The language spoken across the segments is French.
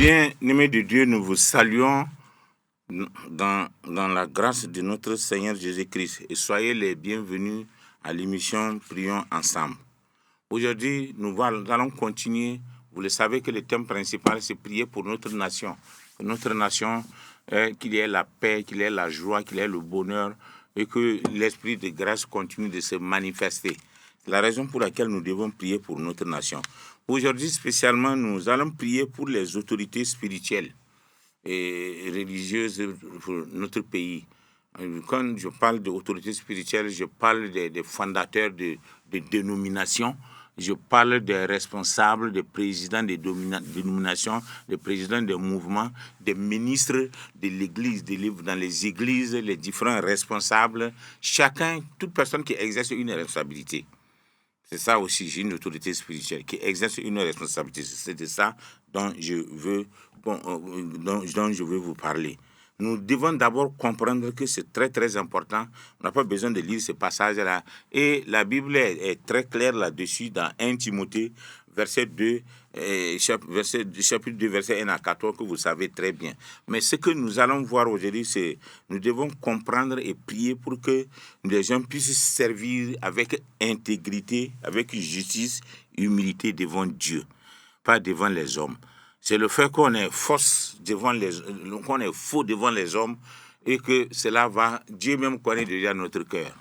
Bien-aimés de Dieu, nous vous saluons dans la grâce de notre Seigneur Jésus-Christ et soyez les bienvenus à l'émission Prions ensemble. Aujourd'hui, nous allons continuer. Vous le savez que le thème principal, c'est prier pour notre nation. Pour notre nation, qu'il y ait la paix, qu'il y ait la joie, qu'il y ait le bonheur et que l'esprit de grâce continue de se manifester. C'est la raison pour laquelle nous devons prier pour notre nation. Aujourd'hui, spécialement, nous allons prier pour les autorités spirituelles et religieuses pour notre pays. Quand je parle d'autorités spirituelles, je parle des fondateurs de dénominations, je parle des responsables, des présidents des dénominations, des présidents des mouvements, des ministres de l'Église, des livres dans les églises, les différents responsables, chacun, toute personne qui exerce une responsabilité. C'est ça aussi, j'ai une autorité spirituelle qui exerce une responsabilité. C'est de ça dont je veux vous parler. Nous devons d'abord comprendre que c'est très très important. On n'a pas besoin de lire ce passage-là. Et la Bible est très claire là-dessus dans 1 Timothée, chapitre 2, verset 1 à 14, que vous savez très bien. Mais ce que nous allons voir aujourd'hui, c'est nous devons comprendre et prier pour que les gens puissent servir avec intégrité, avec justice, humilité devant Dieu, pas devant les hommes. C'est le fait qu'on est faux devant les hommes et que cela va, Dieu même connaît déjà notre cœur.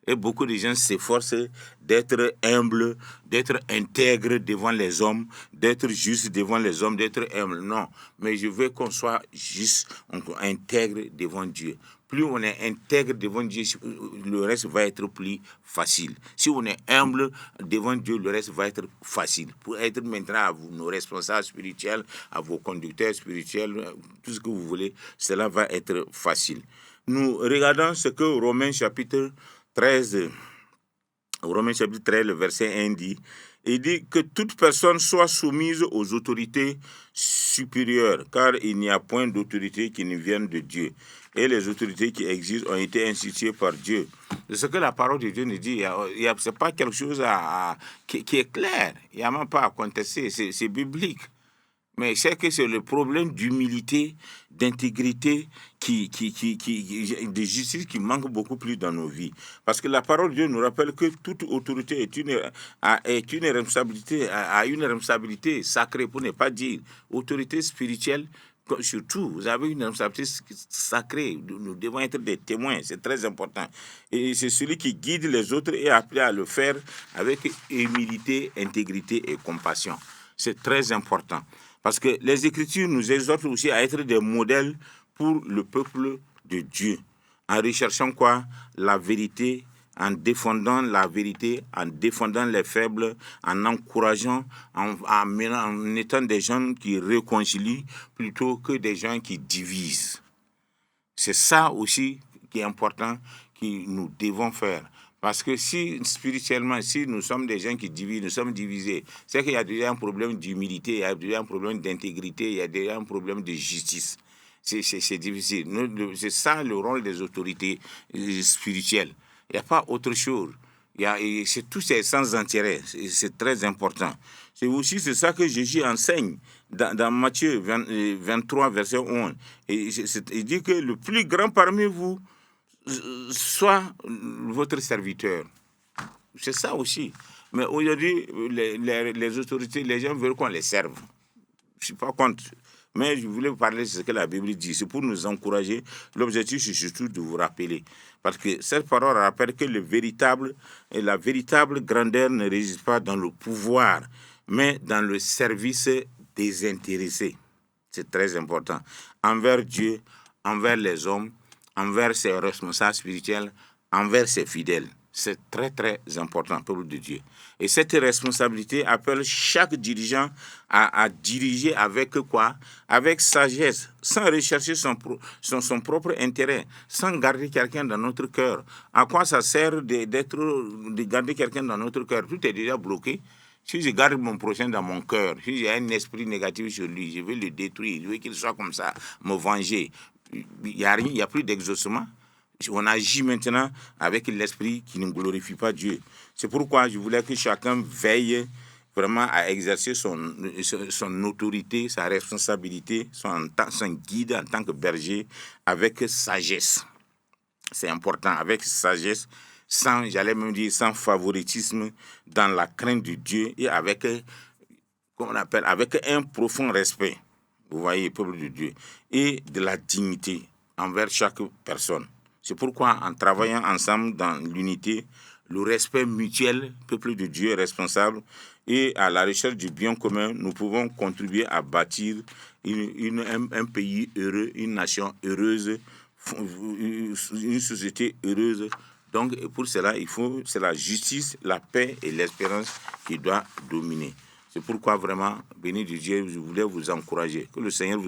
Et beaucoup de gens s'efforcent d'être humbles, d'être intègres devant les hommes, d'être justes devant les hommes, d'être humbles. Non, mais je veux qu'on soit juste, intègre devant Dieu. Plus on est intègre devant Dieu, le reste va être plus facile. Si on est humble devant Dieu, le reste va être facile. Pour être maintenant à nos responsables spirituels, à vos conducteurs spirituels, tout ce que vous voulez, cela va être facile. Nous regardons ce que Romains chapitre 13, le verset 1 dit. Il dit que toute personne soit soumise aux autorités supérieures, car il n'y a point d'autorité qui ne vienne de Dieu. Et les autorités qui existent ont été instituées par Dieu. C'est ce que la parole de Dieu nous dit. Ce n'est pas quelque chose qui est clair. Il n'y a même pas à contester. C'est biblique. Mais c'est que c'est le problème d'humilité, d'intégrité, de justice qui manque beaucoup plus dans nos vies. Parce que la parole de Dieu nous rappelle que toute autorité a une responsabilité sacrée, pour ne pas dire autorité spirituelle. Surtout, vous avez une responsabilité sacrée. Nous devons être des témoins, c'est très important. Et c'est celui qui guide les autres et appelé à le faire avec humilité, intégrité et compassion. C'est très important. Parce que les Écritures nous exhortent aussi à être des modèles pour le peuple de Dieu, en recherchant quoi? La vérité, en défendant la vérité, en défendant les faibles, en encourageant, en étant des gens qui réconcilient plutôt que des gens qui divisent. C'est ça aussi qui est important, que nous devons faire. Parce que si spirituellement, si nous sommes des gens qui divisent, nous sommes divisés, c'est qu'il y a déjà un problème d'humilité, il y a déjà un problème d'intégrité, il y a déjà un problème de justice. C'est difficile. C'est ça le rôle des autorités spirituelles. Il n'y a pas autre chose. Tout c'est sans intérêt. C'est très important. C'est ça que Jésus enseigne dans Matthieu 23, verset 11. Il dit que le plus grand parmi vous soit votre serviteur. C'est ça aussi. Mais aujourd'hui, les autorités, les gens veulent qu'on les serve. Je ne suis pas contre. Mais je voulais vous parler de ce que la Bible dit. C'est pour nous encourager. L'objectif, c'est surtout de vous rappeler. Parce que cette parole rappelle que la véritable grandeur ne réside pas dans le pouvoir, mais dans le service désintéressé. C'est très important. Envers Dieu, envers les hommes, envers ses responsables spirituels, envers ses fidèles. C'est très, très important, peuple de Dieu. Et cette responsabilité appelle chaque dirigeant à diriger avec quoi? Avec sagesse, sans rechercher son propre intérêt, sans garder quelqu'un dans notre cœur. À quoi ça sert de garder quelqu'un dans notre cœur? Tout est déjà bloqué. Si je garde mon prochain dans mon cœur, si j'ai un esprit négatif sur lui, je vais le détruire, je veux qu'il soit comme ça, me venger. Il n'y a plus d'exaucement. On agit maintenant avec l'esprit qui ne glorifie pas Dieu. C'est pourquoi je voulais que chacun veille vraiment à exercer son autorité, sa responsabilité, son guide en tant que berger avec sagesse. C'est important, avec sagesse, j'allais même dire, sans favoritisme, dans la crainte de Dieu et avec, avec un profond respect, vous voyez, peuple de Dieu, et de la dignité envers chaque personne. C'est pourquoi, en travaillant ensemble dans l'unité, le respect mutuel, peuple de Dieu responsable, et à la recherche du bien commun, nous pouvons contribuer à bâtir un pays heureux, une nation heureuse, une société heureuse. Donc, pour cela, c'est la justice, la paix et l'espérance qui doivent dominer. C'est pourquoi vraiment, béni de Dieu, je voulais vous encourager. Que le Seigneur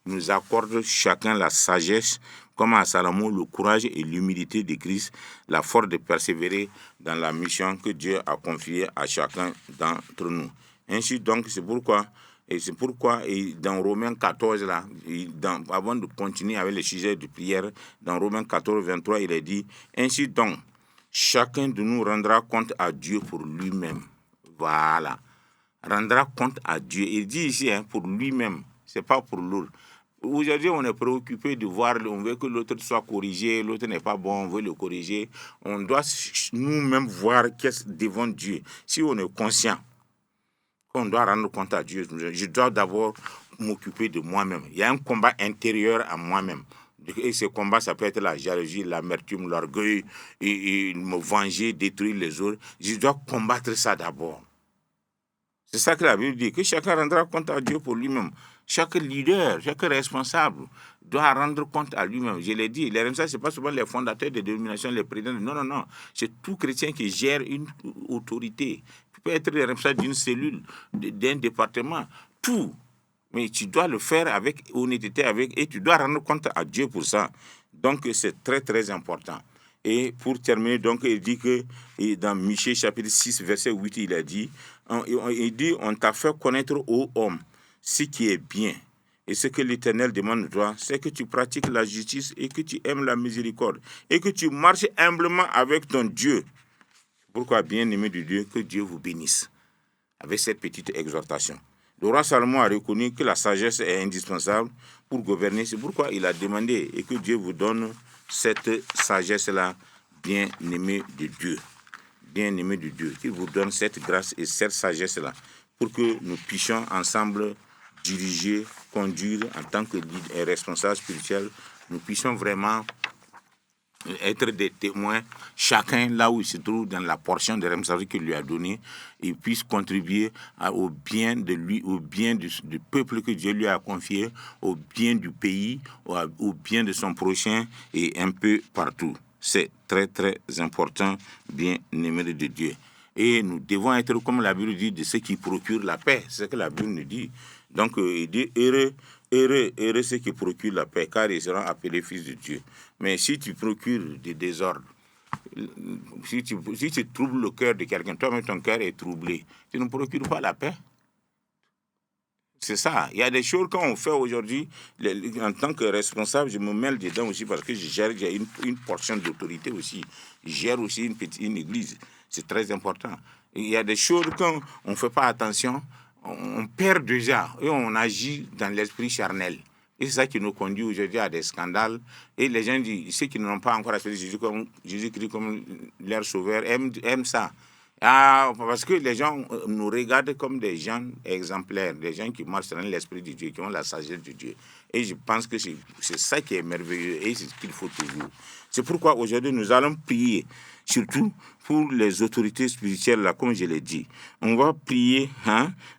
nous accorde chacun la sagesse, comme à Salomon, le courage et l'humilité de Christ, la force de persévérer dans la mission que Dieu a confiée à chacun d'entre nous. Ainsi donc, c'est pourquoi, dans Romains 14, là, avant de continuer avec le sujet de prière, dans Romains 14, 23, il est dit, ainsi donc, chacun de nous rendra compte à Dieu pour lui-même. Voilà. Rendra compte à Dieu. Il dit ici, pour lui-même, c'est pas pour l'autre. Aujourd'hui, on est préoccupé de voir, on veut que l'autre soit corrigé, l'autre n'est pas bon, on veut le corriger. On doit nous-mêmes voir qu'est-ce devant Dieu. Si on est conscient qu'on doit rendre compte à Dieu, je dois d'abord m'occuper de moi-même. Il y a un combat intérieur à moi-même. Et ce combat, ça peut être la jalousie, l'amertume, l'orgueil, et me venger, détruire les autres. Je dois combattre ça d'abord. C'est ça que la Bible dit, que chacun rendra compte à Dieu pour lui-même. Chaque leader, chaque responsable doit rendre compte à lui-même. Je l'ai dit, les responsables, ce n'est pas seulement les fondateurs des dénominations, les présidents. Non. C'est tout chrétien qui gère une autorité. Tu peux être le responsable d'une cellule, d'un département, tout. Mais tu dois le faire avec honnêteté, et tu dois rendre compte à Dieu pour ça. Donc, c'est très, très important. Et pour terminer, donc, il dit que dans Michée chapitre 6, verset 8, il dit, on t'a fait connaître, ô homme, ce qui est bien. Et ce que l'Éternel demande de toi, c'est que tu pratiques la justice et que tu aimes la miséricorde et que tu marches humblement avec ton Dieu. Pourquoi, bien-aimé de Dieu, que Dieu vous bénisse avec cette petite exhortation. Le roi Salomon a reconnu que la sagesse est indispensable pour gouverner. C'est pourquoi il a demandé et que Dieu vous donne cette sagesse-là, bien-aimé de Dieu. Bien-aimé de Dieu, qu'il vous donne cette grâce et cette sagesse-là pour que nous puissions ensemble diriger, conduire en tant que guide et responsable spirituel. Nous puissions vraiment être des témoins, chacun là où il se trouve dans la portion de responsabilité qu'il lui a donnée, et puisse contribuer au bien de lui, au bien du peuple que Dieu lui a confié, au bien du pays, au bien de son prochain et un peu partout. C'est très très important, bien-aimé de Dieu. Et nous devons être, comme la Bible dit, de ceux qui procurent la paix. C'est ce que la Bible nous dit. Donc, il dit, heureux ceux qui procurent la paix, car ils seront appelés fils de Dieu. Mais si tu procures des désordres, si tu troubles le cœur de quelqu'un, toi-même ton cœur est troublé, tu ne procures pas la paix. C'est ça. Il y a des choses qu'on fait aujourd'hui, en tant que responsable, je me mêle dedans aussi parce que j'ai une portion d'autorité aussi. Je gère aussi une église. C'est très important. Il y a des choses quand on ne fait pas attention, on perd déjà et on agit dans l'esprit charnel. Et c'est ça qui nous conduit aujourd'hui à des scandales. Et les gens disent, ceux qui n'ont pas encore accepté Jésus-Christ comme leur sauveur, aiment ça. Parce que les gens nous regardent comme des gens exemplaires, des gens qui marchent dans l'esprit de Dieu, qui ont la sagesse de Dieu. Et je pense que c'est ça qui est merveilleux et c'est ce qu'il faut toujours. C'est pourquoi aujourd'hui nous allons prier, surtout pour les autorités spirituelles, là, comme je l'ai dit. On va prier,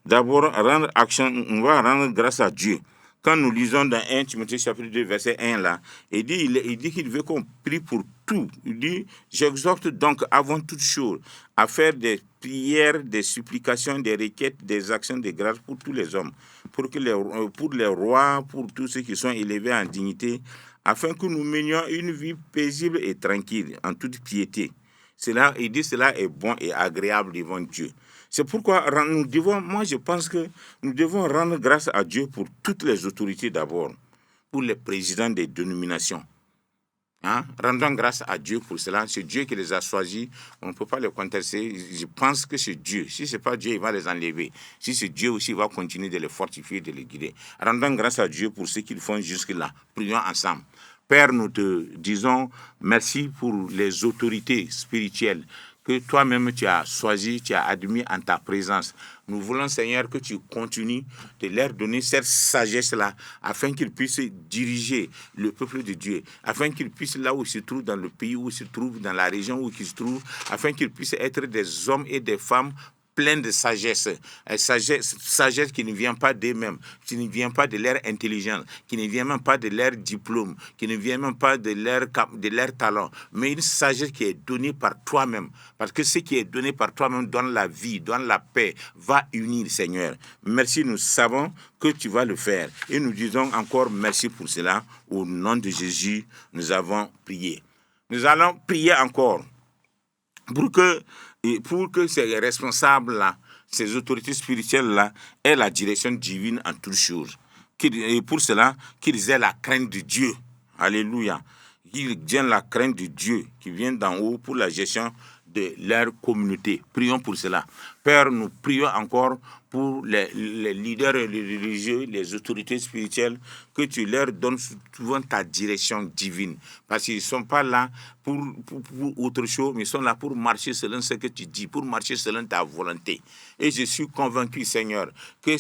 d'abord rendre on va rendre grâce à Dieu. Quand nous lisons dans 1 Timothée chapitre 2, verset 1, là, il dit qu'il veut qu'on prie pour tout. Il dit, j'exhorte donc avant toute chose à faire des prières, des supplications, des requêtes, des actions de grâce pour tous les hommes, pour les rois, pour tous ceux qui sont élevés en dignité, afin que nous menions une vie paisible et tranquille, en toute piété. Il dit cela est bon et agréable devant Dieu. C'est pourquoi je pense que nous devons rendre grâce à Dieu pour toutes les autorités d'abord, pour les présidents des dénominations, Hein? Rendons grâce à Dieu pour cela. C'est Dieu qui les a choisis. On ne peut pas les contester. Je pense que c'est Dieu. Si ce n'est pas Dieu, il va les enlever. Si c'est Dieu aussi, il va continuer de les fortifier, de les guider. Rendons grâce à Dieu pour ce qu'ils font jusque-là. Prions ensemble. Père, nous te disons merci pour les autorités spirituelles que toi-même tu as choisi, tu as admis en ta présence. Nous voulons, Seigneur, que tu continues de leur donner cette sagesse-là, afin qu'ils puissent diriger le peuple de Dieu, afin qu'ils puissent, là où ils se trouvent, dans le pays où ils se trouvent, dans la région où ils se trouvent, afin qu'ils puissent être des hommes et des femmes plein de sagesse. Sagesse qui ne vient pas d'eux-mêmes, qui ne vient pas de leur intelligence, qui ne vient même pas de leur diplôme, qui ne vient même pas de leur talent, mais une sagesse qui est donnée par toi-même. Parce que ce qui est donné par toi-même donne la vie, donne la paix, va unir, Seigneur. Merci, nous savons que tu vas le faire. Et nous disons encore merci pour cela. Au nom de Jésus, nous avons prié. Nous allons prier encore pour que ces responsables-là, ces autorités spirituelles-là, aient la direction divine en toutes choses. Et pour cela, qu'ils aient la crainte de Dieu. Alléluia. Qu'ils aient la crainte de Dieu qui vient d'en haut pour la gestion de leur communauté. Prions pour cela. Père, nous prions encore pour les leaders religieux, les autorités spirituelles, que tu leur donnes souvent ta direction divine. Parce qu'ils ne sont pas là pour autre chose, mais ils sont là pour marcher selon ce que tu dis, pour marcher selon ta volonté. Et je suis convaincu, Seigneur, que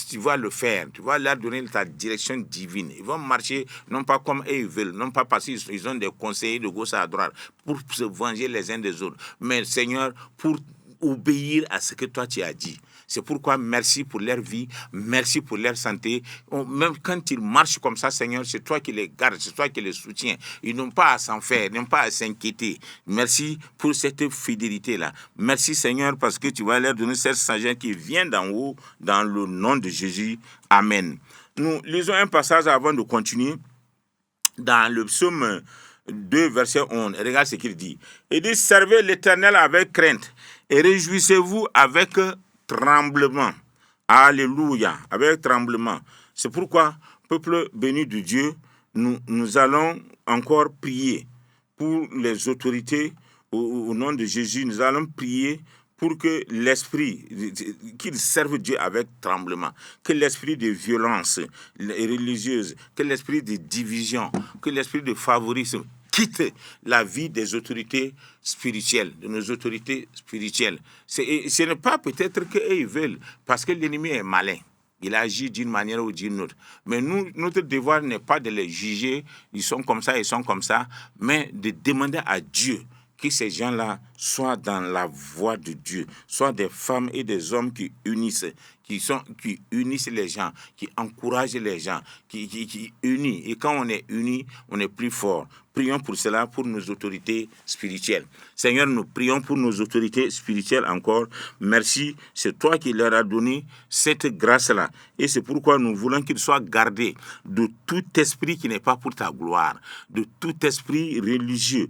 tu vas le faire. Tu vas leur donner ta direction divine. Ils vont marcher non pas comme eux ils veulent, non pas parce qu'ils ont des conseillers de gauche à droite, pour se venger les uns des autres, mais Seigneur, pour obéir à ce que toi tu as dit. C'est pourquoi merci pour leur vie, merci pour leur santé. Même quand ils marchent comme ça, Seigneur, c'est toi qui les gardes, c'est toi qui les soutiens. Ils n'ont pas à s'en faire, ils n'ont pas à s'inquiéter. Merci pour cette fidélité-là. Merci, Seigneur, parce que tu vas leur donner cette sagesse qui vient d'en haut, dans le nom de Jésus. Amen. Nous lisons un passage avant de continuer dans le psaume 2, verset 11. Regarde ce qu'il dit. Il dit, servez l'Éternel avec crainte et réjouissez-vous avec tremblement. Alléluia, avec tremblement. C'est pourquoi, peuple béni de Dieu, nous allons encore prier pour les autorités au nom de Jésus. Nous allons prier pour que l'esprit, qu'ils servent Dieu avec tremblement, que l'esprit de violence religieuse, que l'esprit de division, que l'esprit de favorisme quitte la vie des autorités spirituelles, de nos autorités spirituelles. Ce n'est pas peut-être qu'eux ils veulent, parce que l'ennemi est malin. Il agit d'une manière ou d'une autre. Mais nous, notre devoir n'est pas de les juger, ils sont comme ça, mais de demander à Dieu que ces gens-là soient dans la voie de Dieu, soient des femmes et des hommes qui unissent, qui unissent les gens, qui encouragent les gens, qui unissent. Et quand on est unis, on est plus fort. Prions pour cela, pour nos autorités spirituelles. Seigneur, nous prions pour nos autorités spirituelles encore. Merci, c'est toi qui leur as donné cette grâce-là. Et c'est pourquoi nous voulons qu'ils soient gardés de tout esprit qui n'est pas pour ta gloire, de tout esprit religieux,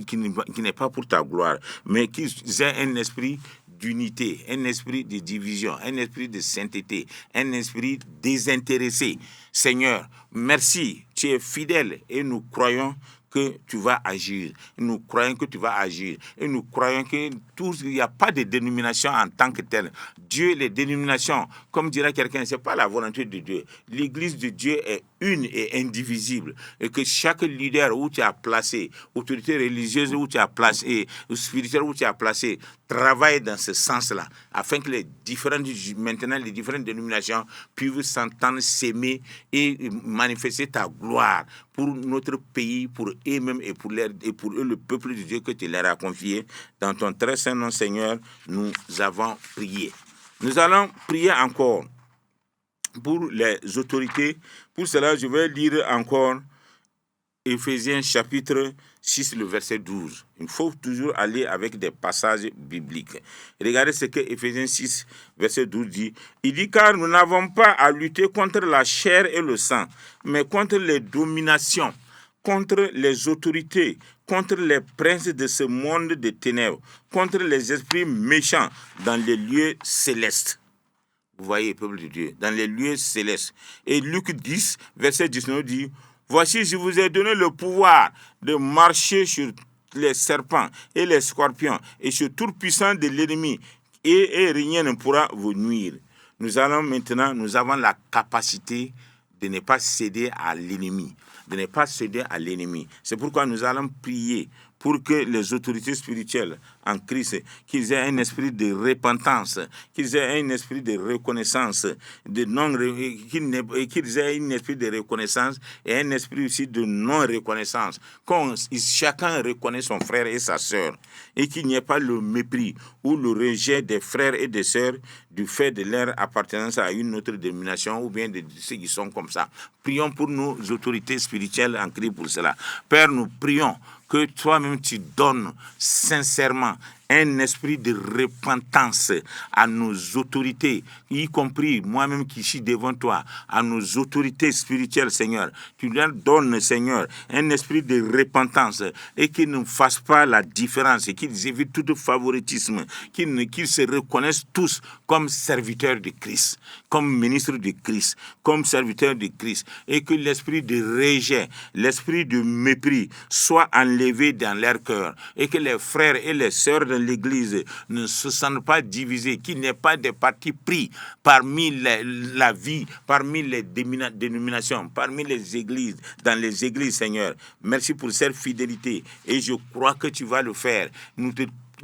qui n'est pas pour ta gloire, mais qu'ils aient un esprit d'unité, un esprit de division, un esprit de sainteté, un esprit désintéressé. Seigneur, merci, tu es fidèle et nous croyons que tu vas agir. Nous croyons que tu vas agir. Et nous croyons qu'il n'y a pas de dénomination en tant que telle. Dieu, les dénominations, comme dirait quelqu'un, ce n'est pas la volonté de Dieu. L'Église de Dieu est une et indivisible. Et que chaque leader où tu as placé, autorité religieuse où tu as placé, spirituelle où tu as placé, travaille dans ce sens-là, afin que les différentes dénominations puissent s'entendre, s'aimer et manifester ta gloire pour notre pays, pour eux-mêmes et pour eux, le peuple de Dieu que tu leur as confié. Dans ton très saint nom, Seigneur, nous avons prié. Nous allons prier encore pour les autorités. Pour cela, je vais lire encore Éphésiens chapitre 6, le verset 12. Il faut toujours aller avec des passages bibliques. Regardez ce que Éphésiens 6, verset 12 dit. Il dit, car nous n'avons pas à lutter contre la chair et le sang, mais contre les dominations, contre les autorités, contre les princes de ce monde de ténèbres, contre les esprits méchants dans les lieux célestes. Vous voyez, peuple de Dieu, dans les lieux célestes. Et Luc 10, verset 19 dit, Voici, je vous ai donné le pouvoir de marcher sur les serpents et les scorpions et sur tout puissant de l'ennemi et rien ne pourra vous nuire. Nous avons la capacité de ne pas céder à l'ennemi. C'est pourquoi nous allons prier pour que les autorités spirituelles en Christ, qu'ils aient un esprit de repentance, qu'ils aient un esprit de reconnaissance, qu'ils aient un esprit de reconnaissance et un esprit aussi de non-reconnaissance. Quand chacun reconnaît son frère et sa sœur, et qu'il n'y ait pas le mépris ou le rejet des frères et des sœurs du fait de leur appartenance à une autre dénomination ou bien de ceux qui sont comme ça. Prions pour nos autorités spirituelles en Christ pour cela. Père, nous prions que toi-même tu donnes sincèrement un esprit de repentance à nos autorités, y compris moi-même qui suis devant toi, à nos autorités spirituelles, Seigneur. Tu leur donnes, Seigneur, un esprit de repentance et qu'ils ne fassent pas la différence et qu'ils évitent tout favoritisme, qu'ils se reconnaissent tous comme serviteurs de Christ, comme ministres de Christ, comme serviteurs de Christ, et que l'esprit de rejet, l'esprit de mépris soit enlevé dans leur cœur et que les frères et les sœurs de l'Église ne se sentent pas divisés, qu'il n'y ait pas de parti pris parmi la vie, parmi les dénominations, parmi les églises, dans les églises, Seigneur. Merci pour cette fidélité et je crois que tu vas le faire.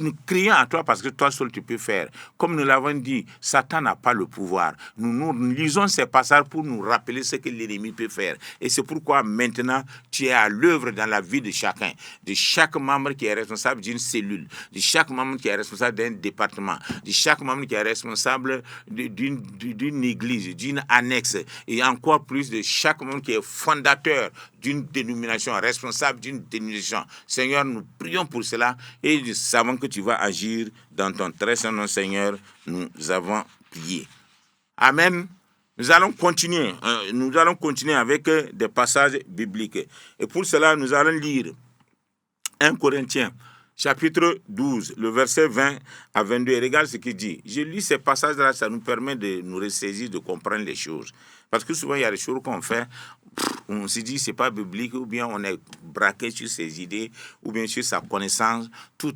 Nous crions à toi parce que toi seul tu peux faire. Comme nous l'avons dit, Satan n'a pas le pouvoir. Nous lisons ces passages pour nous rappeler ce que l'ennemi peut faire. Et c'est pourquoi maintenant, tu es à l'œuvre dans la vie de chacun. De chaque membre qui est responsable d'une cellule. De chaque membre qui est responsable d'un département. De chaque membre qui est responsable d'une église, d'une annexe. Et encore plus de chaque membre qui est fondateur d'une dénomination, responsable d'une dénomination. Seigneur, nous prions pour cela et nous savons que tu vas agir dans ton très saint nom, Seigneur. Nous avons prié. Amen. Nous allons continuer avec des passages bibliques. Et pour cela, nous allons lire 1 Corinthiens, chapitre 12, le verset 20 à 22. Et regarde ce qu'il dit. Je lis ces passages-là, ça nous permet de nous ressaisir, de comprendre les choses. Parce que souvent, il y a des choses qu'on fait, on se dit c'est pas biblique, ou bien on est braqué sur ses idées, ou bien sur sa connaissance, tout.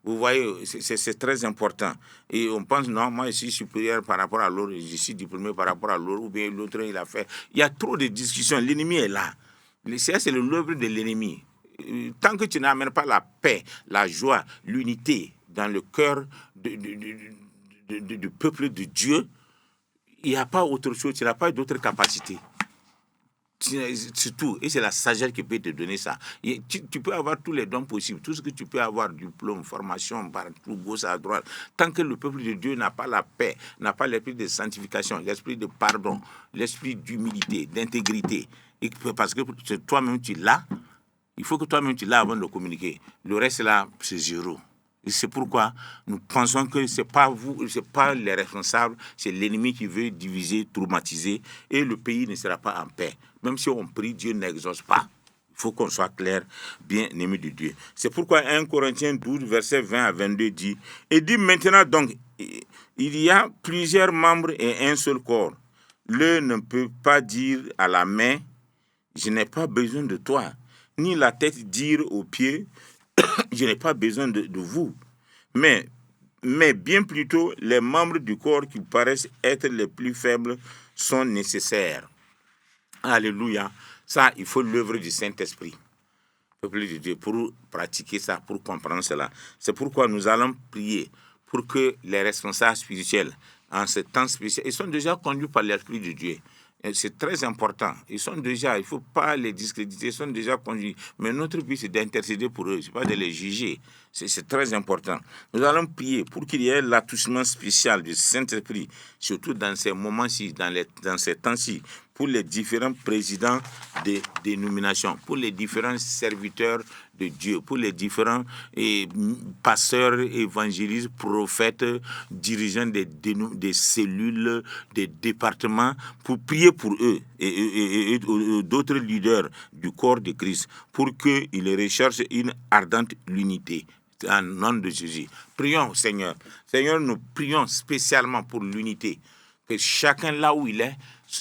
Vous voyez, c'est très important. Et on pense, non, moi je suis supérieur par rapport à l'autre, je suis diplômé par rapport à l'autre, ou bien l'autre il a fait. Il y a trop de discussions, l'ennemi est là. C'est l'œuvre de l'ennemi. Tant que tu n'amènes pas la paix, la joie, l'unité dans le cœur du peuple de Dieu, il n'y a pas autre chose, tu n'as pas d'autre capacité. C'est tout. Et c'est la sagesse qui peut te donner ça. Et tu peux avoir tous les dons possibles, tout ce que tu peux avoir, diplôme, formation, partout, gauche à droite. Tant que le peuple de Dieu n'a pas la paix, n'a pas l'esprit de sanctification, l'esprit de pardon, l'esprit d'humilité, d'intégrité, et parce que toi-même tu l'as, il faut que toi-même tu l'as avant de communiquer. Le reste là, c'est zéro. Et c'est pourquoi nous pensons que ce n'est pas vous, ce n'est pas les responsables, c'est l'ennemi qui veut diviser, traumatiser, et le pays ne sera pas en paix. Même si on prie, Dieu n'exauce pas. Il faut qu'on soit clair, bien aimé de Dieu. C'est pourquoi 1 Corinthiens 12, verset 20 à 22 dit, et dit maintenant donc, il y a plusieurs membres et un seul corps. L'un ne peut pas dire à la main, je n'ai pas besoin de toi, ni la tête dire aux pieds, je n'ai pas besoin de vous. Mais bien plutôt, les membres du corps qui paraissent être les plus faibles sont nécessaires. Alléluia. Ça, il faut l'œuvre du Saint-Esprit. Peuple de Dieu, pour pratiquer ça, pour comprendre cela. C'est pourquoi nous allons prier pour que les responsables spirituels, en ce temps spécial, ils sont déjà conduits par l'Esprit de Dieu. Et c'est très important. Ils sont déjà, il ne faut pas les discréditer, ils sont déjà conduits. Mais notre but, c'est d'intercéder pour eux, ce n'est pas de les juger. C'est très important. Nous allons prier pour qu'il y ait l'attouchement spécial du Saint-Esprit, surtout dans ces moments-ci, dans ces temps-ci, pour les différents présidents des dénominations, pour les différents serviteurs de Dieu, pour les différents pasteurs, évangélistes, prophètes, dirigeants des cellules, des départements, pour prier pour eux et d'autres leaders du corps de Christ, pour qu'ils recherchent une ardente unité. En nom de Jésus. Prions, Seigneur. Seigneur, nous prions spécialement pour l'unité. Que chacun là où il est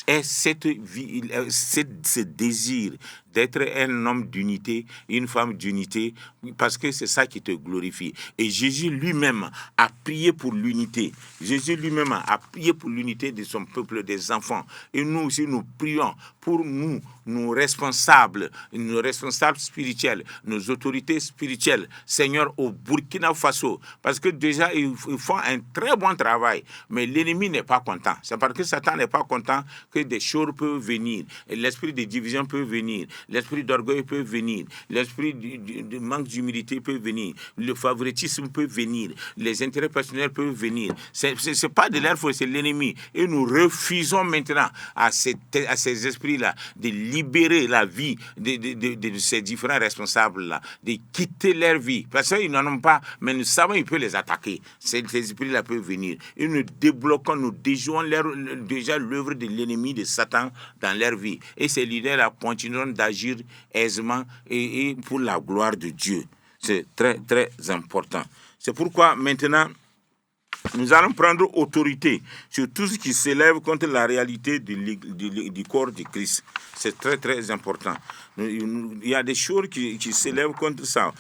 est ce désir d'être un homme d'unité, une femme d'unité, parce que c'est ça qui te glorifie. Et Jésus lui-même a prié pour l'unité. Jésus lui-même a prié pour l'unité de son peuple, des enfants. Et nous aussi, nous prions pour nous, nos responsables spirituels, nos autorités spirituelles, Seigneur, au Burkina Faso. Parce que déjà, ils font un très bon travail, mais l'ennemi n'est pas content. C'est parce que Satan n'est pas content que des choses peuvent venir. L'esprit de division peut venir. L'esprit d'orgueil peut venir. L'esprit de manque d'humilité peut venir. Le favoritisme peut venir. Les intérêts personnels peuvent venir. C'est pas de leur faute, c'est l'ennemi. Et nous refusons maintenant à ces esprits-là de libérer la vie de ces différents responsables-là, de quitter leur vie. Parce qu'ils n'en ont pas, mais nous savons qu'ils peuvent les attaquer. Ces esprits-là peuvent venir. Et nous débloquons, nous déjouons déjà l'œuvre de l'ennemi de Satan dans leur vie. Et ces leaders-là continueront d'agir aisément et pour la gloire de Dieu. C'est très, très important. C'est pourquoi maintenant, nous allons prendre autorité sur tout ce qui s'élève contre la réalité du corps de Christ. C'est très, très important. Il y a des choses qui s'élèvent contre ça.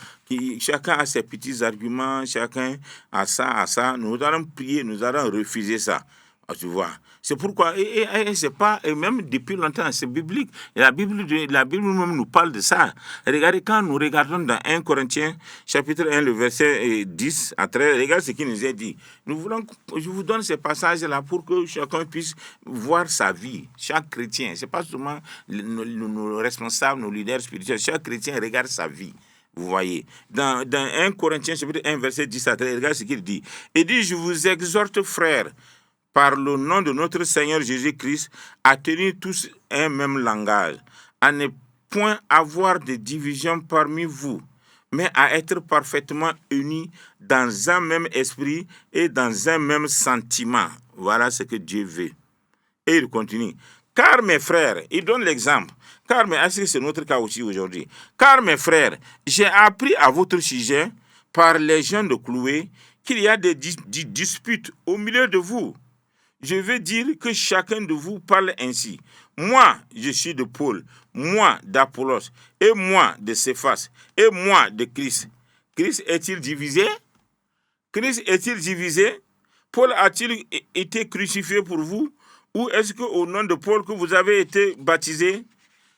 Chacun a ses petits arguments, chacun a ça. Nous allons prier, nous allons refuser ça. Tu vois. C'est pourquoi, et c'est pas, et même depuis longtemps, c'est biblique. Et la Bible même nous parle de ça. Regardez, quand nous regardons dans 1 Corinthiens, chapitre 1, le verset 10 à 13, regardez ce qu'il nous est dit. Je vous donne ces passages-là pour que chacun puisse voir sa vie. Chaque chrétien, c'est pas seulement nos responsables, nos leaders spirituels, chaque chrétien regarde sa vie. Vous voyez, dans 1 Corinthiens, chapitre 1, verset 10 à 13, regardez ce qu'il dit. Il dit, je vous exhorte, frères, par le nom de notre Seigneur Jésus-Christ, à tenir tous un même langage, à ne point avoir de division parmi vous, mais à être parfaitement unis dans un même esprit et dans un même sentiment. Voilà ce que Dieu veut. Et il continue. Car mes frères, il donne l'exemple. Est-ce que c'est notre cas aussi aujourd'hui? Car mes frères, j'ai appris à votre sujet, par les gens de Chloé, qu'il y a des disputes au milieu de vous. Je veux dire que chacun de vous parle ainsi. Moi, je suis de Paul, moi d'Apollos, et moi de Céphas, et moi de Christ. Christ est-il divisé? Christ est-il divisé? Paul a-t-il été crucifié pour vous? Ou est-ce qu'au nom de Paul que vous avez été baptisé?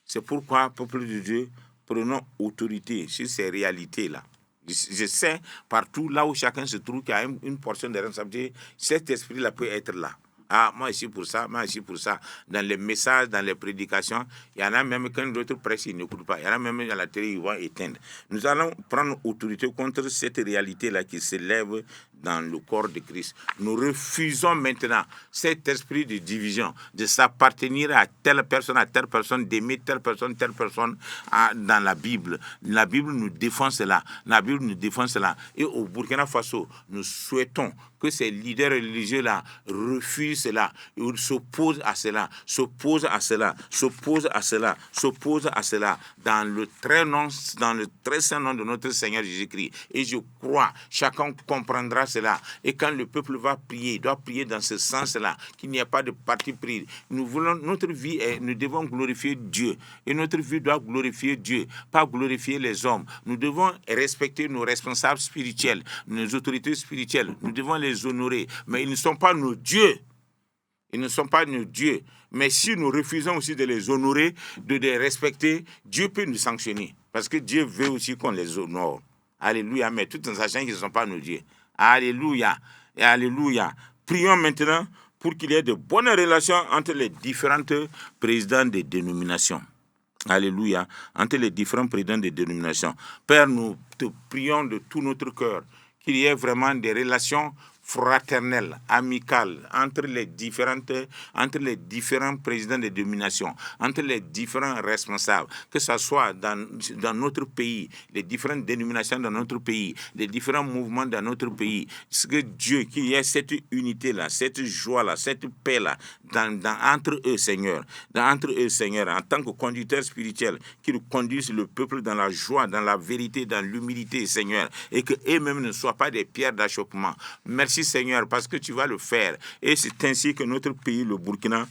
C'est pourquoi, peuple de Dieu, prenons autorité sur ces réalités-là. Je sais, partout là où chacun se trouve, qu'il y a une portion de responsabilité, cet esprit-là peut être là. Ah, moi, je suis pour ça, moi, je suis pour ça. Dans les messages, dans les prédications, il y en a même quand d'autres presse, ils n'écoutent pas. Il y en a même à la télé, ils vont éteindre. Nous allons prendre autorité contre cette réalité-là qui s'élève dans le corps de Christ. Nous refusons maintenant cet esprit de division, de s'appartenir à telle personne, d'aimer telle personne, dans la Bible. La Bible nous défend cela. Et au Burkina Faso, nous souhaitons que ces leaders religieux-là refusent cela, ils s'opposent à cela, dans le très saint nom de notre Seigneur Jésus-Christ. Et je crois, chacun comprendra cela. Et quand le peuple va prier, il doit prier dans ce sens-là, qu'il n'y ait pas de parti pris. Notre vie, nous devons glorifier Dieu. Et notre vie doit glorifier Dieu, pas glorifier les hommes. Nous devons respecter nos responsables spirituels, nos autorités spirituelles. Nous devons les honorer. Mais ils ne sont pas nos dieux. Mais si nous refusons aussi de les honorer, de les respecter, Dieu peut nous sanctionner. Parce que Dieu veut aussi qu'on les honore. Alléluia. Mais tout en sachant qu'ils ne sont pas nos dieux. Alléluia. Et alléluia. Prions maintenant pour qu'il y ait de bonnes relations entre les différents présidents des dénominations. Alléluia. Entre les différents présidents des dénominations. Père, nous te prions de tout notre cœur qu'il y ait vraiment des relations fraternelle, amicale, entre les différents présidents de dénominations, entre les différents responsables, que ce soit dans notre pays, les différentes dénominations dans notre pays, les différents mouvements dans notre pays, que Dieu, qu'il y ait cette unité-là, cette joie-là, cette paix-là, entre eux, Seigneur, en tant que conducteurs spirituels, qu'ils conduisent le peuple dans la joie, dans la vérité, dans l'humilité, Seigneur, et qu'eux-mêmes ne soient pas des pierres d'achoppement. Merci Merci Seigneur parce que tu vas le faire. Et c'est ainsi que notre pays, le Burkina,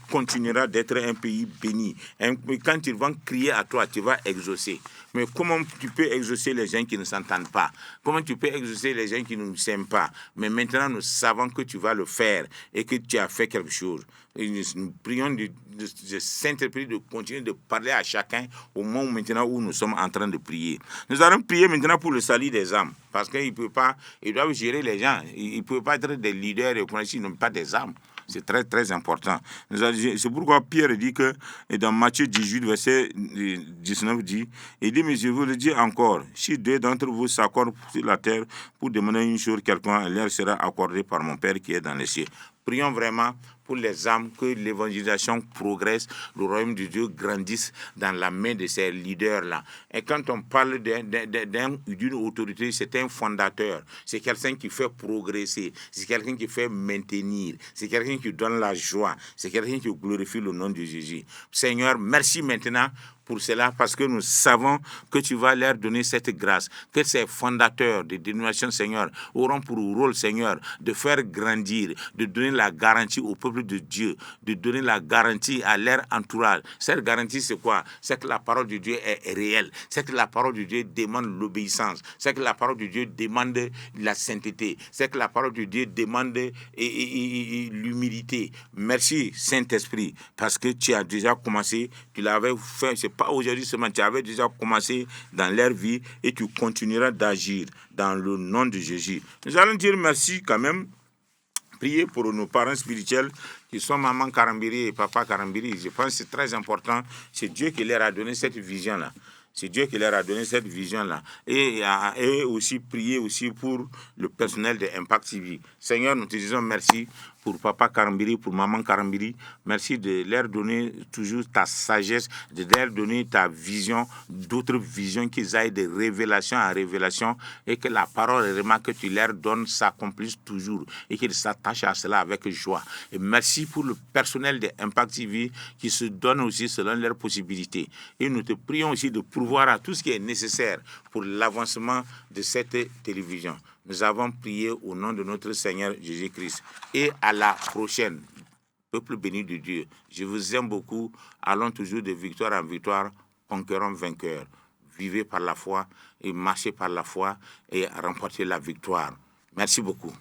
continuera d'être un pays béni. Quand ils vont crier à toi, tu vas exaucer. Mais comment tu peux exaucer les gens qui ne s'entendent pas? Comment tu peux exaucer les gens qui ne s'aiment pas? Mais maintenant, nous savons que tu vas le faire et que tu as fait quelque chose. Et nous prions de Saint-Esprit de continuer de parler à chacun au moment maintenant où nous sommes en train de prier. Nous allons prier maintenant pour le salut des âmes. Parce qu'ils doivent gérer les gens. Ils ne peuvent pas être des leaders et s'ils n'ont pas des âmes. C'est très, très important. C'est pourquoi Pierre dit que, dans Matthieu 18, verset 19, il dit, mais je vous le dis encore, si deux d'entre vous s'accordent sur la terre pour demander une chose quelconque, elle leur sera accordée par mon Père qui est dans les cieux. Prions vraiment pour les âmes, que l'évangélisation progresse, le royaume de Dieu grandisse dans la main de ces leaders-là. Et quand on parle d'une autorité, c'est un fondateur, c'est quelqu'un qui fait progresser, c'est quelqu'un qui fait maintenir, c'est quelqu'un qui donne la joie, c'est quelqu'un qui glorifie le nom de Jésus. Seigneur, merci maintenant pour cela, parce que nous savons que tu vas leur donner cette grâce, que ces fondateurs de dénomination, Seigneur, auront pour rôle, Seigneur, de faire grandir, de donner la garantie au peuple de Dieu, de donner la garantie à leur entourage. Cette garantie, c'est quoi? C'est que la parole de Dieu est réelle, c'est que la parole de Dieu demande l'obéissance, c'est que la parole de Dieu demande la sainteté, c'est que la parole de Dieu demande l'humilité. Merci, Saint-Esprit, parce que tu as déjà commencé, tu l'avais fait, c'est pas aujourd'hui seulement, tu avais déjà commencé dans leur vie et tu continueras d'agir dans le nom de Jésus. Nous allons dire merci quand même, prier pour nos parents spirituels qui sont maman Karambiri et papa Karambiri. Je pense que c'est très important, c'est Dieu qui leur a donné cette vision-là. C'est Dieu qui leur a donné cette vision-là. Et aussi prier aussi pour le personnel de Impact TV. Seigneur, nous te disons merci pour papa Karambiri, pour maman Karambiri. Merci de leur donner toujours ta sagesse, de leur donner ta vision, d'autres visions qu'ils aillent de révélation en révélation et que la parole vraiment que tu leur donnes s'accomplisse toujours et qu'ils s'attachent à cela avec joie. Et merci pour le personnel de Impact TV qui se donne aussi selon leurs possibilités. Et nous te prions aussi de pourvoir à tout ce qui est nécessaire pour l'avancement de cette télévision. Nous avons prié au nom de notre Seigneur Jésus-Christ. Et à la prochaine, peuple béni de Dieu. Je vous aime beaucoup. Allons toujours de victoire en victoire, conquérons vainqueurs. Vivez par la foi et marchez par la foi et remportez la victoire. Merci beaucoup.